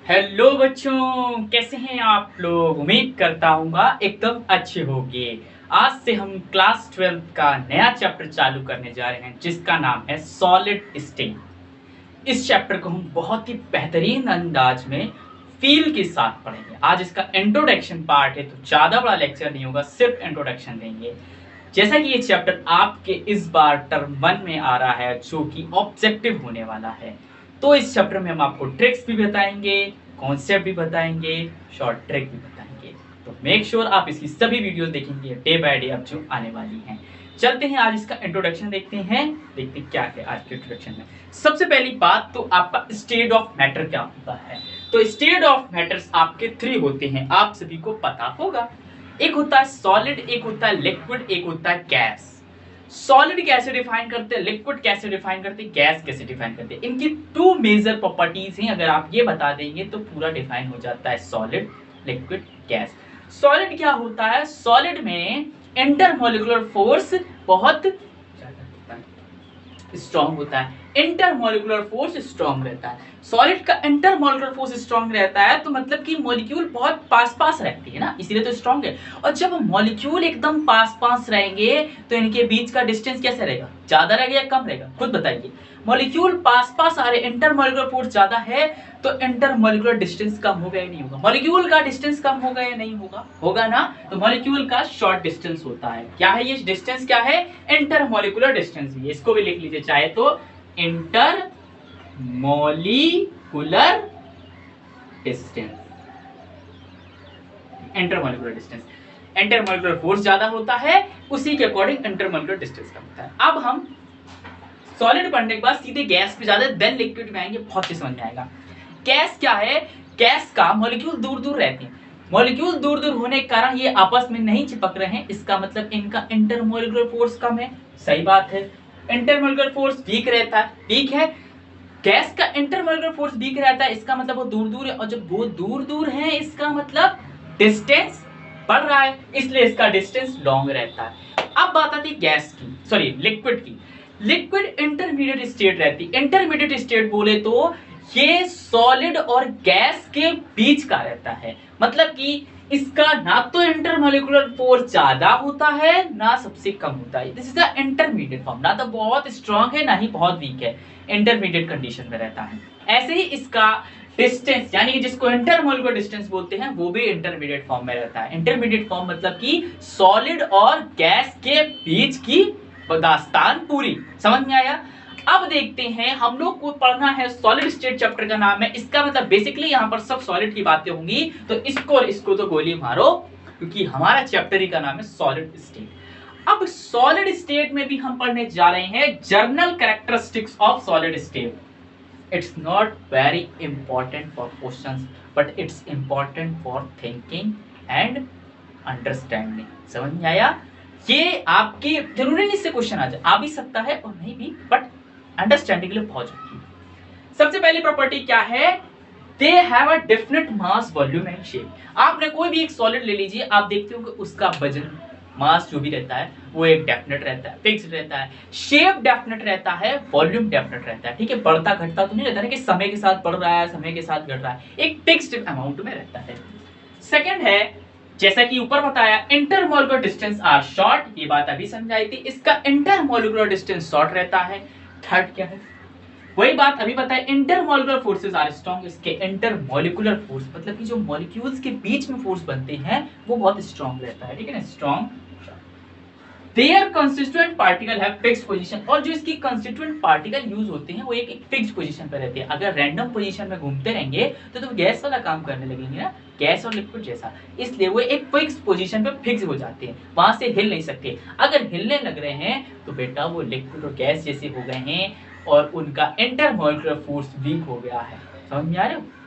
Hello बच्चों, कैसे हैं आप लोग। उम्मीद करता हूँ एकदम अच्छे होंगे। आज से हम क्लास 12 का नया चैप्टर चालू करने जा रहे हैं जिसका नाम है सॉलिड स्टेट। इस चैप्टर को हम बहुत ही बेहतरीन अंदाज में फील के साथ पढ़ेंगे। आज इसका इंट्रोडक्शन पार्ट है तो ज़्यादा बड़ा लेक्चर नहीं होगा, सिर्फ इंट्रोडक्शन देंगे। जैसा कि ये चैप्टर आपके इस बार टर्म 1 में आ रहा है जो कि ऑब्जेक्टिव होने वाला है, तो इस चैप्टर में हम आपको ट्रिक्स भी बताएंगे, कॉन्सेप्ट भी बताएंगे, शॉर्ट ट्रिक भी बताएंगे। तो मेक श्योर आप इसकी सभी वीडियोस देखेंगे डे बाय डे अब जो आने वाली हैं। चलते हैं आज इसका इंट्रोडक्शन देखते क्या है आज के इंट्रोडक्शन में। सबसे पहली बात तो आपका स्टेट ऑफ मैटर क्या होता है। तो स्टेट ऑफ मैटर्स आपके 3 होते हैं, आप सभी को पता होगा। एक होता है सॉलिड, एक होता है लिक्विड, एक होता है गैस। सॉलिड कैसे डिफाइन करते हैं, लिक्विड कैसे डिफाइन करते हैं, गैस कैसे डिफाइन करते हैं, इनकी 2 मेजर प्रॉपर्टीज हैं। अगर आप ये बता देंगे तो पूरा डिफाइन हो जाता है सॉलिड, लिक्विड, गैस। सॉलिड क्या होता है, सॉलिड में इंटरमोलिकुलर फोर्स बहुत स्ट्रॉन्ग होता है। इंटरमोलिकुलर फोर्स स्ट्रॉन्ग रहता है। सॉलिड का इंटरमोलिकुलर फोर्स स्ट्रॉन्ग रहता है तो मतलब कि मॉलिक्यूल बहुत पास पास रहती है ना, इसीलिए तो स्ट्रॉन्ग है। और जब मॉलिक्यूल एकदम पास पास रहेंगे तो इनके बीच का डिस्टेंस कैसे रहेगा, ज्यादा रहेगा या कम रहेगा, खुद बताइए। मॉलिक्यूल पास पास आ रहे, इंटरमोलिकुलर फोर्स ज्यादा है तो इंटरमोलिकुलर डिस्टेंस कम होगा या नहीं होगा। मॉलिक्यूल का डिस्टेंस कम होगा या नहीं होगा, होगा ना। तो मॉलिक्यूल का शॉर्ट डिस्टेंस होता है। क्या है ये डिस्टेंस, क्या है, इंटरमोलिकुलर डिस्टेंस। इसको भी लिख लीजिए चाहे तो, intermolecular distance. Intermolecular distance, intermolecular force ज्यादा होता है, उसी के अकॉर्डिंग इंटरमोलिकुलर डिस्टेंस कम होता है। अब हम सॉलिड पढ़ने के बाद सीधे गैस पे जाते हैं, देन लिक्विड में आएंगे, बहुत ही समझ में आएगा। गैस क्या है, गैस का मॉलिक्यूल दूर दूर रहते हैं। मॉलिक्यूल दूर दूर होने के कारण ये आपस में नहीं चिपक रहे हैं, इसका मतलब इनका इंटरमोलिकुलर फोर्स कम है। सही बात है, इंटरमोलिकुलर फोर्स वीक रहता है, ठीक है। गैस का इंटरमोलिकुलर फोर्स वीक रहता है, इसका मतलब वो दूर दूर है, और जब वो दूर दूर है इसका मतलब डिस्टेंस बढ़ रहा है, इसलिए इसका डिस्टेंस लॉन्ग रहता है। अब बात आती है गैस की, सॉरी लिक्विड की। लिक्विड इंटरमीडिएट स्टेट रहती है। इंटरमीडिएट स्टेट बोले तो ये सॉलिड और गैस के बीच का रहता है, मतलब कि इसका ना तो इंटरमोलिकुलर फोर्स ज्यादा होता है ना सबसे कम होता है। This is the intermediate form, ना तो बहुत स्ट्रांग है ना ही बहुत वीक है, इंटरमीडिएट कंडीशन में रहता है। ऐसे ही इसका डिस्टेंस, यानी कि जिसको इंटरमोलिकुलर डिस्टेंस बोलते हैं, वो भी इंटरमीडिएट फॉर्म में रहता है। इंटरमीडिएट फॉर्म मतलब कि सॉलिड और गैस के बीच की दास्तान पूरी, समझ में आया। अब देखते हैं, हम लोग को पढ़ना है सॉलिड स्टेट, चैप्टर का नाम है। इसका मतलब बेसिकली यहाँ पर सब सॉलिड की बातें होंगी, तो इसको तो गोली मारो, क्योंकि हमारा चैप्टर ही का नाम है सॉलिड स्टेट। अब सॉलिड स्टेट में भी हम पढ़ने जा रहे हैं general characteristics of solid state. It's not very important for questions, but it's important for thinking and understanding. समझ में आया। ये आपके जरूरी नहीं से क्वेश्चन आ भी सकता है और नहीं भी, बट अंडरस्टैंडिंग के लिए बहुत जरूरी है। सबसे पहली प्रॉपर्टी क्या है, they have a definite mass, volume and shape. आपने कोई भी एक सॉलिड ले लीजिए, आप देखते हो कि उसका वजन, मास जो भी रहता है वो एक डेफिनेट रहता है, फिक्स्ड रहता है। शेप डेफिनेट रहता है, वॉल्यूम डेफिनेट रहता है, ठीक है। बढ़ता घटता तो नहीं रहता है कि समय के साथ बढ़ रहा है, समय के साथ घट रहा है, एक फिक्स्ड अमाउंट में रहता है। सेकंड है, जैसा कि ऊपर बताया, इंटरमोलिकुलर डिस्टेंस आर शॉर्ट, ये बात अभी समझाई थी, इसका इंटरमोलिकुलर डिस्टेंस शॉर्ट रहता है। थर्ड क्या है, वही बात अभी बताया, इंटरमोलिकुलर फोर्सेस आर स्ट्रॉन्ग, इसके इंटरमोलिकुलर फोर्स मतलब कि जो मॉलिक्यूल्स के बीच में फोर्स बनते हैं वो बहुत स्ट्रॉन्ग रहता है, ठीक है ना, strong. Their constituent particle have fixed position, और जो इसकी कंस्टिट्यूएंट पार्टिकल यूज होते हैं वो एक फिक्स्ड पोजीशन पर रहते हैं। अगर रैंडम पोजीशन में घूमते रहेंगे तो गैस वाला काम करने लगेंगे ना, गैस और लिक्विड जैसा, इसलिए वो एक फिक्स पोजीशन पे फिक्स हो जाते हैं, वहां से हिल नहीं सकते। अगर हिलने लग रहे हैं तो बेटा वो लिक्विड और गैस जैसे हो गए हैं और उनका इंटरमोलिकुलर फोर्स वीक हो गया है। समझ में आ रहा है।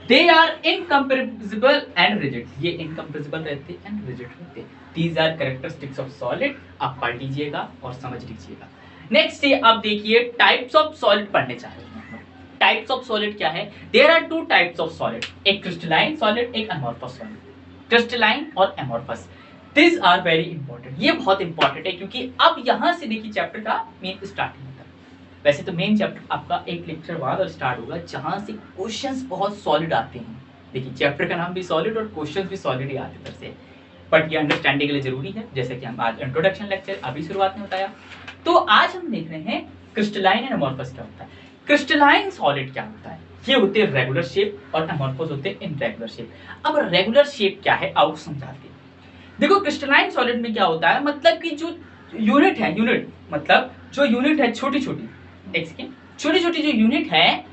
They are incompressible and rigid, ये incompressible रहते हैं and rigid रहते हैं। These are characteristics of solid, आप पढ़ लीजिएगा और समझ लीजिएगा। नेक्स्ट है, अब देखिए टाइप्स ऑफ सॉलिड पढ़ने चाहिए। टाइप्स ऑफ सॉलिड क्या है, there are 2 types of solid, एक क्रिस्टलाइन सॉलिड, एक अमोर्फस सॉलिड। क्रिस्टलाइन और amorphous, this are very important, ये बहुत इंपॉर्टेंट है, क्योंकि अब यहां से देखिए चैप्टर का मेन स्टार्टिंग होता है। वैसे तो मेन चैप्टर आपका एक लेक्चर बाद और स्टार्ट होगा जहाँ से क्वेश्चंस बहुत सॉलिड आते हैं। देखिए चैप्टर का नाम भी सॉलिड और क्वेश्चंस भी सॉलिड ही आते हैं से, बट ये अंडरस्टैंडिंग के लिए जरूरी है, जैसे कि हम आज इंट्रोडक्शन लेक्चर अभी शुरुआत में बताया। तो आज हम देख रहे हैं क्रिस्टलाइन एंड अमॉर्फस क्या होता है। क्रिस्टलाइन सॉलिड क्या होता है, ये होते हैं रेगुलर शेप और अमॉर्फस होते हैं इनरेगुलर शेप। अब रेगुलर शेप क्या है आओ समझाते हैं। देखो क्रिस्टलाइन सॉलिड में क्या होता है, मतलब कि जो यूनिट है, यूनिट मतलब जो यूनिट है छोटी छोटी, एक सेकेंड, छोटी छोटी जो यूनिट है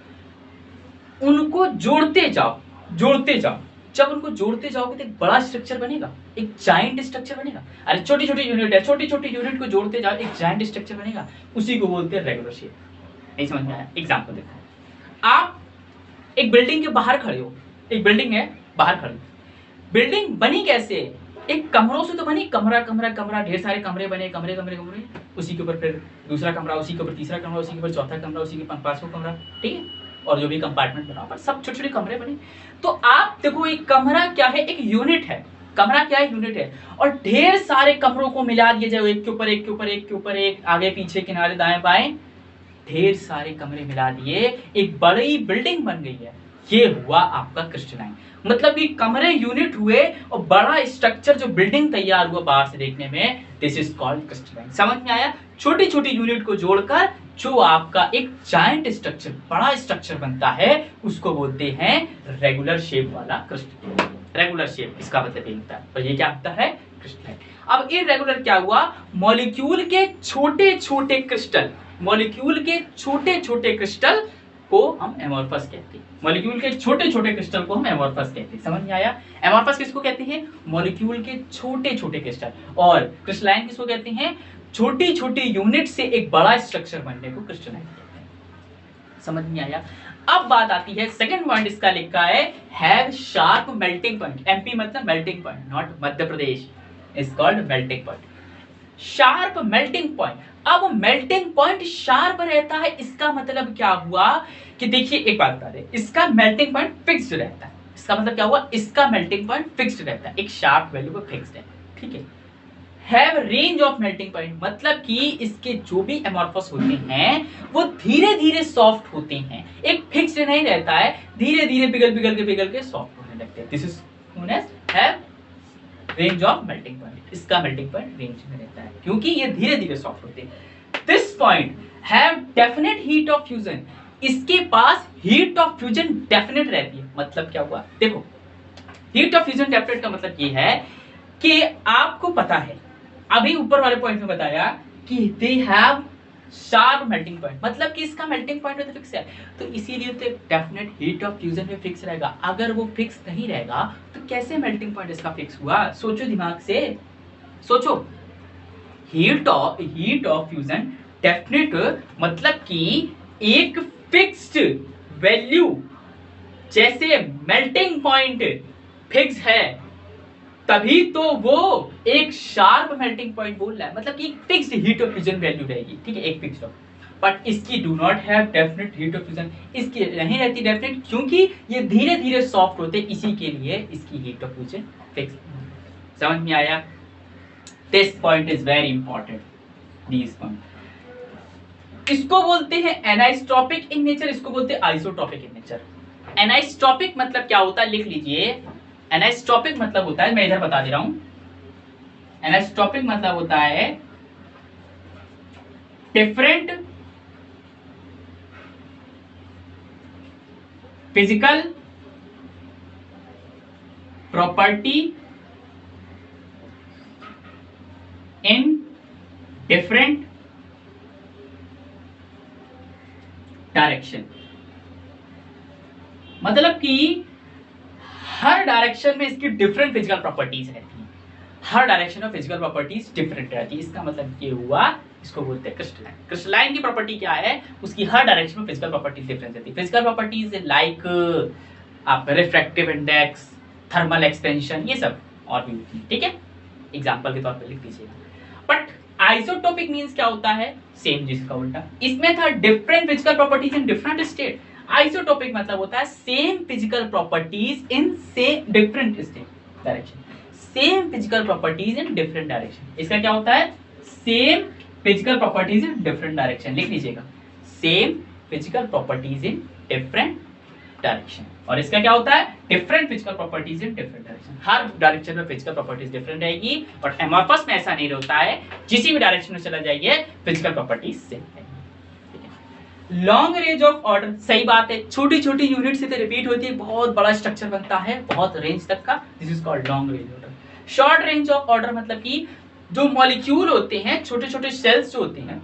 उनको जोड़ते जाओ, जोड़ते जाओ। जब उनको जोड़ते जाओगे तो एक बड़ा स्ट्रक्चर बनेगा, एक जाइंट स्ट्रक्चर बनेगा। अरे छोटी छोटी यूनिट है, छोटी छोटी यूनिट को जोड़ते जाओ एक जाइंट स्ट्रक्चर बनेगा, उसी को बोलते हैं रेगुलर शेप। नहीं समझ में आया? एग्जांपल देखो, आप एक बिल्डिंग के बाहर खड़े हो, एक बिल्डिंग है बाहर खड़े, बिल्डिंग बनी कैसे, एक कमरों से तो बनी, कमरा कमरा कमरा, ढेर सारे कमरे बने, कमरे कमरे कमरे, उसी के ऊपर फिर दूसरा कमरा, उसी के ऊपर तीसरा कमरा, उसी के ऊपर चौथा कमरा, उसी के ऊपर पांचवा कमरा, ठीक है, और जो भी कंपार्टमेंट बना पर सब छोटे छोटे कमरे बने। तो आप देखो एक कमरा क्या है, एक यूनिट है, कमरा क्या है, यूनिट है, और ढेर सारे कमरों को मिला दिया जाए, एक के ऊपर एक के ऊपर एक के ऊपर एक, आगे पीछे किनारे दाएं बाएं, ढेर सारे कमरे मिला दिए, एक बड़ी बिल्डिंग बन गई है। ये हुआ आपका क्रिस्टलाइन, मतलब कि कमरे यूनिट हुए और बड़ा स्ट्रक्चर जो बिल्डिंग तैयार हुआ बाहर से देखने में, दिस इज कॉल्ड क्रिस्टलाइन। समझ में आया? छोटी छोटी यूनिट को जोड़कर जो आपका एक जायंट स्ट्रक्चर, बड़ा स्ट्रक्चर बनता है, उसको बोलते हैं रेगुलर शेप वाला क्रिस्टलाइन। रेगुलर शेप इसका मतलब ये होता है, और ये क्या होता है, क्रिस्टलाइन। अब इररेगुलर क्या हुआ, मॉलिक्यूल के छोटे छोटे क्रिस्टल, मॉलिक्यूल के छोटे छोटे क्रिस्टल को हम एमॉर्फस कहते हैं। मॉलिक्यूल के छोटे छोटे क्रिस्टल को हम एमॉर्फस कहते हैं। समझ में आया? एमॉर्फस किसको कहते हैं, मॉलिक्यूल के छोटे छोटे क्रिस्टल, और क्रिस्टलाइन किसको कहते हैं, छोटी छोटी यूनिट से एक बड़ा स्ट्रक्चर बनने को क्रिस्टलाइन कहते हैं। समझ में आया? अब बात आती है सेकंड पॉइंट, इसका लिखा है have sharp melting point. MP मतलब melting point, not Madhya Pradesh, is called melting point, sharp melting point. अब मेल्टिंग पॉइंट शार्प रहता है, इसका मतलब क्या हुआ कि देखिए एक बात बता दें, इसका मेल्टिंग पॉइंट फिक्स्ड रहता है। इसका मतलब क्या हुआ, इसका मेल्टिंग पॉइंट फिक्स्ड रहता है, एक शार्प वैल्यू पर फिक्स्ड है, ठीक है। Have range of melting point, मतलब कि इसके जो भी एमॉर्फस होते हैं वो धीरे धीरे सॉफ्ट होते हैं, एक फिक्स्ड नहीं रहता है, धीरे धीरे पिघल के सॉफ्ट होने लगते हैं। This is known as have range of melting point. इसका मेल्टिंग पॉइंट रेंज में रहता है क्योंकि ये धीरे धीरे सॉफ्ट होते हैं। This point have definite heat of fusion, इसके पास हीट ऑफ फ्यूजन डेफिनेट रहती है। मतलब क्या हुआ, देखो हीट ऑफ फ्यूजन डेफिनेट का मतलब ये है कि आपको पता है, अभी ऊपर वाले पॉइंट में बताया कि they have sharp melting point, मतलब कि इसका मेल्टिंग पॉइंट तो फिक्स है, तो इसीलिए तो डेफिनेट हीट ऑफ फ्यूजन में फिक्स रहेगा। अगर वो फिक्स नहीं रहेगा तो कैसे मेल्टिंग पॉइंट इसका फिक्स हुआ, सोचो दिमाग से, सोचो। हीट ऑफ फ्यूजन डेफिनेट मतलब कि एक फिक्स्ड वैल्यू, जैसे मेल्टिंग पॉइंट फिक्स है तभी तो वो एक शार्प मेल्टिंग पॉइंट बोल रहा है, मतलब कि fixed heat of fusion value रहेगी, ठीक है, एक फिक्स्ड। बट इसकी do not have definite heat of fusion, इसकी नहीं रहती डेफिनेट, क्योंकि ये धीरे धीरे सॉफ्ट होते, इसी के लिए इसकी हीट ऑफ फ्यूजन फिक्स। समझ में आया? This point is very important, this point. इसको बोलते हैं एनाइसोट्रॉपिक इन नेचर, इसको बोलते हैं आइसोट्रॉपिक इन नेचर। एनाइसोट्रॉपिक मतलब क्या होता है, लिख लीजिए। एनाइसोट्रॉपिक मतलब होता है, मैं इधर बता दे रहा हूं, एनाइसोट्रॉपिक मतलब होता है different physical property in different direction, मतलब कि हर डायरेक्शन में इसकी डिफरेंट फिजिकल प्रॉपर्टीज रहती हैं, हर डायरेक्शन में फिजिकल प्रॉपर्टीज डिफरेंट रहती है। इसका मतलब ये हुआ, इसको बोलते हैं क्रिस्टलाइन। क्रिस्टलाइन की प्रॉपर्टी क्या है, उसकी हर डायरेक्शन में फिजिकल प्रॉपर्टीज डिफरेंट रहती है। फिजिकल प्रॉपर्टीज लाइक आप रिफ्रैक्टिव इंडेक्स, थर्मल एक्सपेंशन, ये सब और भी होती है, ठीक है, एग्जांपल के तौर पर लिख दीजिएगा। बट आइसोटोपिक मींस क्या होता है, सेम जिसका उल्टा। इसमें था different physical properties in different state. Isotopic मतलब होता है same physical properties in same different state direction, same physical properties in different direction. इसका क्या होता है, same physical properties in different direction, लिख लीजिएगा, same physical properties in different direction. और इसका क्या होता है, different physical properties in different direction. Her direction में फिजिकल प्रॉपर्टीज डिफरेंट रहेगी, और एमॉर्फस में ऐसा नहीं होता है, किसी भी डायरेक्शन में चला जाइए फिजिकल प्रॉपर्टीज सेम रहेगी। लॉन्ग रेंज ऑफ ऑर्डर, सही बात है, छोटी छोटी यूनिट से रिपीट होती है, बहुत बड़ा स्ट्रक्चर बनता है बहुत रेंज तक का, this is called long range order. Short range of order मतलब कि जो मॉलिक्यूल होते हैं, छोटे छोटे सेल्स जो होते हैं,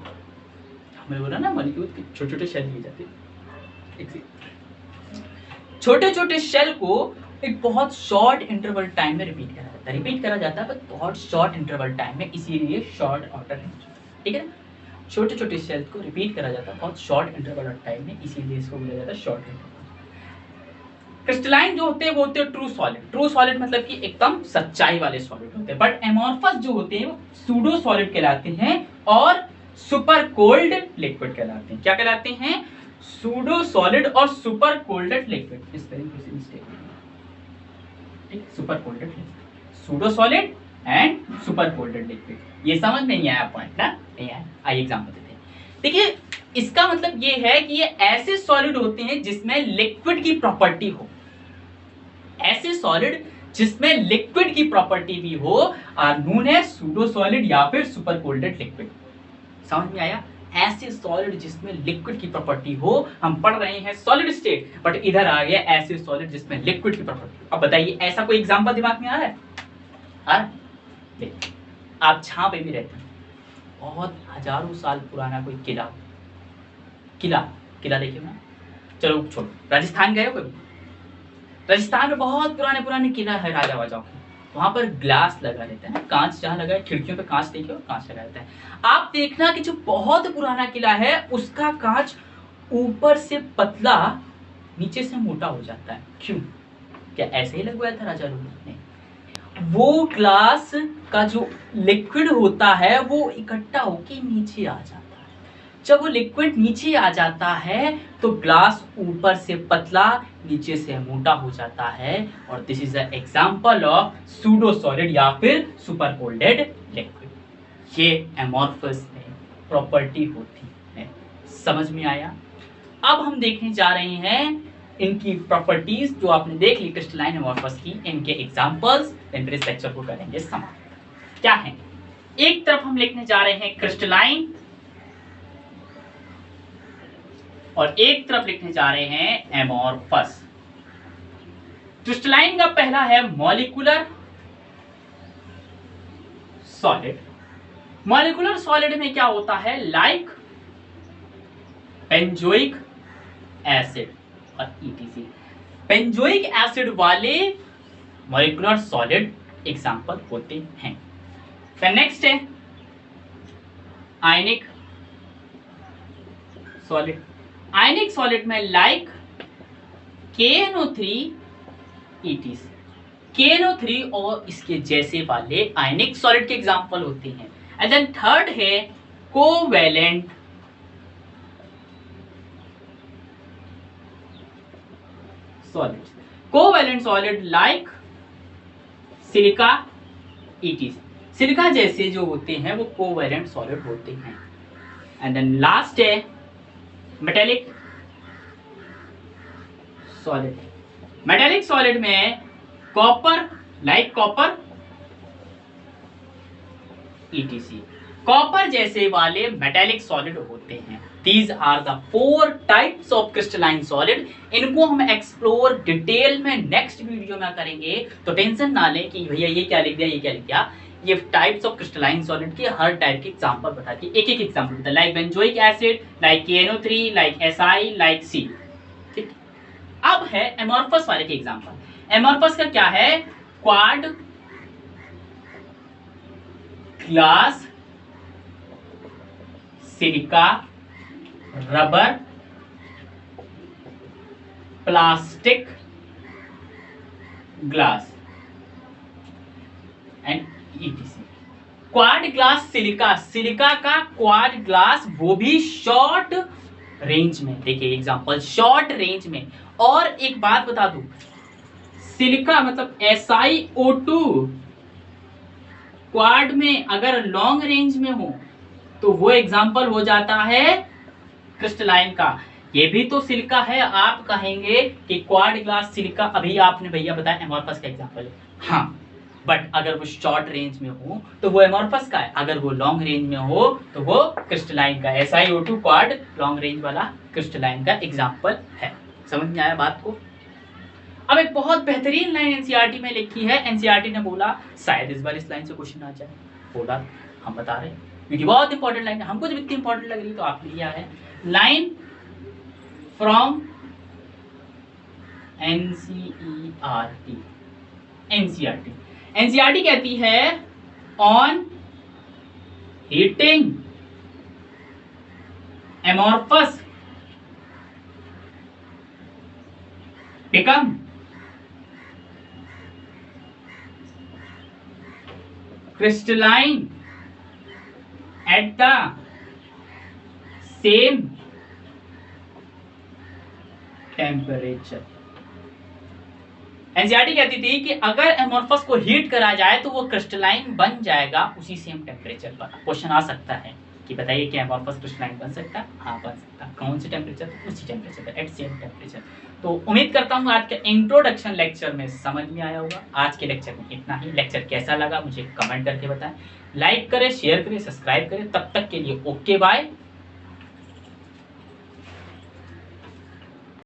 हमने बोला ना मॉलिक्यूल के छोटे छोटे सेल लिए जाते हैं, छोटे छोटे सेल को एक बहुत शॉर्ट इंटरवल टाइम में रिपीट करा जाता है, रिपीट करा जाता है बट बहुत शॉर्ट इंटरवल टाइम में, इसीलिए शॉर्ट ऑर्डर है, ठीक है ना। छोटे छोटे सेल को रिपीट करा जाता है बहुत शॉर्ट इंटरवल टाइम में, इसीलिए इसको बोला जाता है शॉर्ट इंटरवल। क्रिस्टलाइन जो होते हैं वो होते हैं ट्रू सॉलिड। ट्रू सॉलिड मतलब कि एकदम सच्चाई वाले सॉलिड होते हैं, बट एमॉर्फस जो होते हैं वो सूडो सॉलिड कहलाते हैं और सुपर कोल्ड लिक्विड कहलाते हैं। क्या कहलाते हैं, सूडो सॉलिड और सुपर कोल्डेड लिक्विड। इस तरीके से mistake, super कोल्डेड liquid, pseudo solid and super कोल्डेड liquid. ये समझ में नहीं आया पॉइंट ना, नहीं आया, आइए एग्जांपल देते हैं। देखिए इसका मतलब ये है कि ये ऐसे सॉलिड होते हैं जिसमें लिक्विड की प्रॉपर्टी हो, ऐसे सॉलिड जिसमें लिक्विड की प्रॉपर्टी भी हो, आर नोन है सूडो सॉलिड या फिर सुपर कोल्डेड लिक्विड। समझ में आया, ऐसे सॉलिड जिसमें लिक्विड की प्रॉपर्टी हो। हम पढ़ रहे हैं सॉलिड स्टेट, बट इधर आ गया ऐसे सॉलिड जिसमें लिक्विड की प्रॉपर्टी। अब बताइए ऐसा कोई एग्जांपल दिमाग में आ रहा है? देखिए आप जहां पे भी रहते हैं, बहुत हजारों साल पुराना कोई किला, किला किला देखिए ना, चलो छोड़ो, राजस्थान गए हो कभी? राजस्थान में बहुत पुराने पुराने किला है राजा वाजाओं के, वहां पर ग्लास लगा रहता है ना, कांच जहां लगा है, खिड़कियों पे कांच देखिए, कांच लगा रहता है। आप देखना कि जो बहुत पुराना किला है उसका कांच ऊपर से पतला नीचे से मोटा हो जाता है। क्यों? क्या ऐसे ही लगवाया था राजा लोगों ने? वो ग्लास का जो लिक्विड होता है वो इकट्ठा होके नीचे आ जाता है। जब वो लिक्विड नीचे आ जाता है तो ग्लास ऊपर से पतला नीचे से मोटा हो जाता है, और this is a example of pseudo solid या फिर सुपर कोल्डेड लिक्विड। ये एमॉर्फस में प्रॉपर्टी होती है। समझ में आया? अब हम देखने जा रहे हैं इनकी प्रॉपर्टीज जो आपने देख ली क्रिस्टलाइन एमॉर्फस की, इनके एग्जांपल्स, फिर इस लेक्चर को करेंगे समाप्त। क्या है, एक तरफ हम लिखने जा रहे हैं क्रिस्टलाइन और एक तरफ लिखने जा रहे हैं एमॉर्फस। क्रिस्टलाइन का पहला है मॉलिक्यूलर सॉलिड। मॉलिक्यूलर सॉलिड में क्या होता है, लाइक बेंजोइक एसिड और ईटीसी। बेंजोइक एसिड वाले मॉलिक्यूलर सॉलिड एग्जांपल होते हैं। फिर नेक्स्ट है आयनिक सॉलिड। आयनिक सॉलिड में लाइक KNO3 ETC। KNO3 और इसके जैसे वाले आयनिक सॉलिड के एग्जांपल होते हैं। एंड देन थर्ड है covalent solid. Covalent solid like silica ETC। Silica जैसे जो होते हैं वो कोवैलेंट सॉलिड होते हैं। एंड देन लास्ट है मेटेलिक सॉलिड। मेटेलिक सॉलिड में copper, like copper ETC। Copper जैसे वाले मेटेलिक सॉलिड होते हैं। These are the 4 types of crystalline solid। इनको हम एक्सप्लोर डिटेल में नेक्स्ट वीडियो में करेंगे, तो टेंशन ना लें कि भैया ये क्या लिख दिया, ये क्या लिख दिया। ये टाइप्स ऑफ क्रिस्टलाइन सॉलिड के हर टाइप के एग्जांपल बताती है, एक एक एग्जांपल बताता है, like benzoic acid, like KNO3, like Si, like C। ठीक, अब है एमॉर्फस वाले के एग्जांपल। एमॉर्फस का क्या है, quad glass, silica, rubber, plastic, glass and ETC। Quad glass silica, silica का क्वाड ग्लास, वो भी शॉर्ट रेंज में। देखिए एग्जांपल, शॉर्ट रेंज में। और एक बात बता दूं, सिलिका मतलब SiO2 क्वाड में अगर लॉन्ग रेंज में हो तो वो एग्जांपल हो जाता है क्रिस्टलाइन का, ये भी तो सिलिका है। आप कहेंगे कि क्वाड ग्लास सिलिका, अभी आपने भैया बताया एमोर्फस का एग्जांपल है, हाँ, बट अगर वो शॉर्ट रेंज में हो तो वो एमोर्फस का है, अगर वो लॉन्ग रेंज में हो तो वो क्रिस्टलाइन का। SiO2 क्वाड लॉन्ग रेंज वाला क्रिस्टलाइन का एग्जांपल है। समझ में आया बात को? अब एक बहुत बेहतरीन लाइन एनसीईआरटी में लिखी है, एनसीईआरटी ने बोला शायद इस बार इस लाइन से क्वेश्चन आ जाए, बोला हम बता रहे हैं क्योंकि बहुत इंपॉर्टेंट लाइन है, हमको जब इतनी इंपॉर्टेंट लग रही तो आपके लिए है। लाइन फ्रॉम एनसीईआरटी, एनसीईआरटी कहती है on heating amorphous become crystalline at the same temperature। NCERT कहती थी कि अगर एमोर्फस को हीट करा जाए तो वो क्रिस्टलाइन बन जाएगा उसी सेम टेम्परेचर पर। क्वेश्चन आ सकता है कि बताइए क्या एमोर्फस क्रिस्टलाइन बन सकता है? हाँ बन सकता है। कौन से टेम्परेचर? उसी टेम्परेचर पर, एट सेम टेम्परेचर। तो उम्मीद करता हूँ आज के इंट्रोडक्शन लेक्चर में समझ में आया होगा। आज के लेक्चर में इतना ही। लेक्चर कैसा लगा मुझे कमेंट करके बताएं, लाइक करें, शेयर करें, सब्सक्राइब करें। तब तक के लिए ओके बाय।